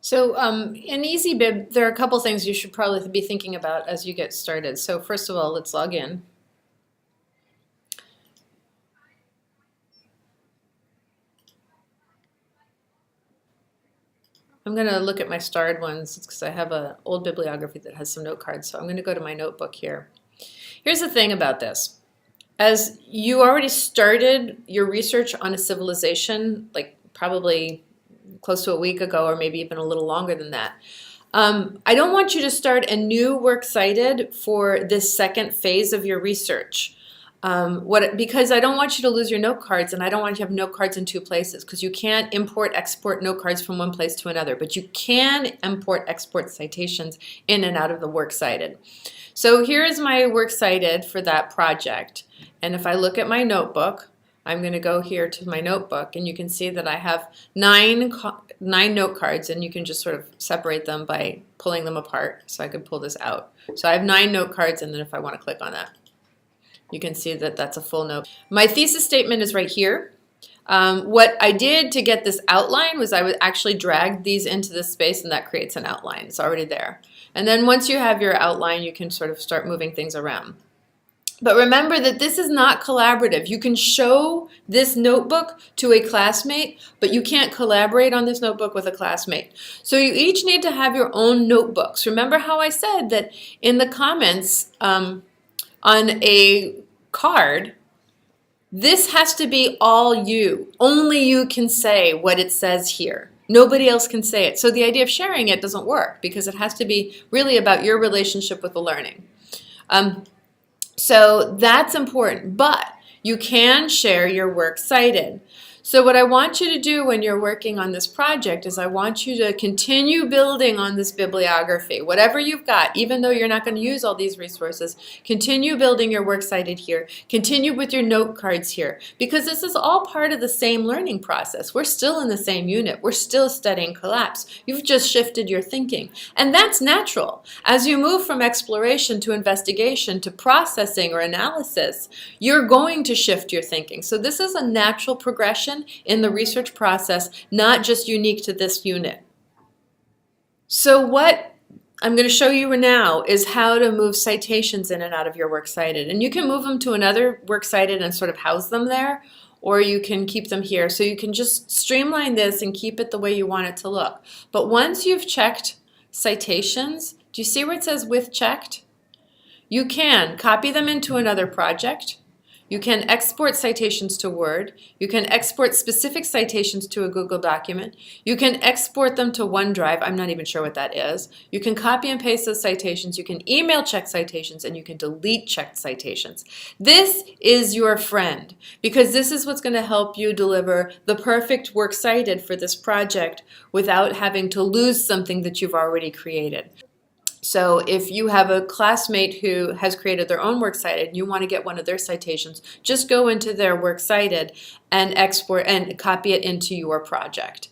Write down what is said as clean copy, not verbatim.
So in EasyBib, there are a couple things you should probably be thinking about as you get started. So first of all, let's log in. I'm going to look at my starred ones because I have an old bibliography that has some note cards. So I'm going to go to my notebook here. Here's the thing about this. As you already started your research on a civilization, like probably close to a week ago or maybe even a little longer than that, I don't want you to start a new works cited for this second phase of your research. Because I don't want you to lose your note cards, and I don't want you to have note cards in two places, because you can't import, export note cards from one place to another, but you can import, export citations in and out of the works cited. So here is my works cited for that project, and if I look at my notebook, I'm going to go here to my notebook, and you can see that I have nine note cards, and you can just sort of separate them by pulling them apart. So I could pull this out. So I have 9 note cards, and then if I want to click on that, you can see that that's a full note. My thesis statement is right here. What I did to get this outline was I would actually drag these into this space, and that creates an outline. It's already there. And then once you have your outline, you can sort of start moving things around. But remember that this is not collaborative. You can show this notebook to a classmate, but you can't collaborate on this notebook with a classmate. So you each need to have your own notebooks. Remember how I said that in the comments on a card, this has to be all you. Only you can say what it says here. Nobody else can say it. So the idea of sharing it doesn't work because it has to be really about your relationship with the learning. So that's important, but you can share your works cited. So what I want you to do when you're working on this project is I want you to continue building on this bibliography. Whatever you've got, even though you're not going to use all these resources, continue building your works cited here. Continue with your note cards here, because this is all part of the same learning process. We're still in the same unit. We're still studying collapse. You've just shifted your thinking. And that's natural. As you move from exploration to investigation to processing or analysis, you're going to shift your thinking. So this is a natural progression in the research process, not just unique to this unit. So what I'm going to show you now is how to move citations in and out of your works cited. And you can move them to another works cited and sort of house them there, or you can keep them here. So you can just streamline this and keep it the way you want it to look. But once you've checked citations, do you see where it says with checked? You can copy them into another project. You can export citations to Word. You can export specific citations to a Google document. You can export them to OneDrive. I'm not even sure what that is. You can copy and paste those citations. You can email checked citations, and you can delete checked citations. This is your friend, because this is what's going to help you deliver the perfect works cited for this project without having to lose something that you've already created. So if you have a classmate who has created their own works cited and you want to get one of their citations, just go into their works cited and export and copy it into your project.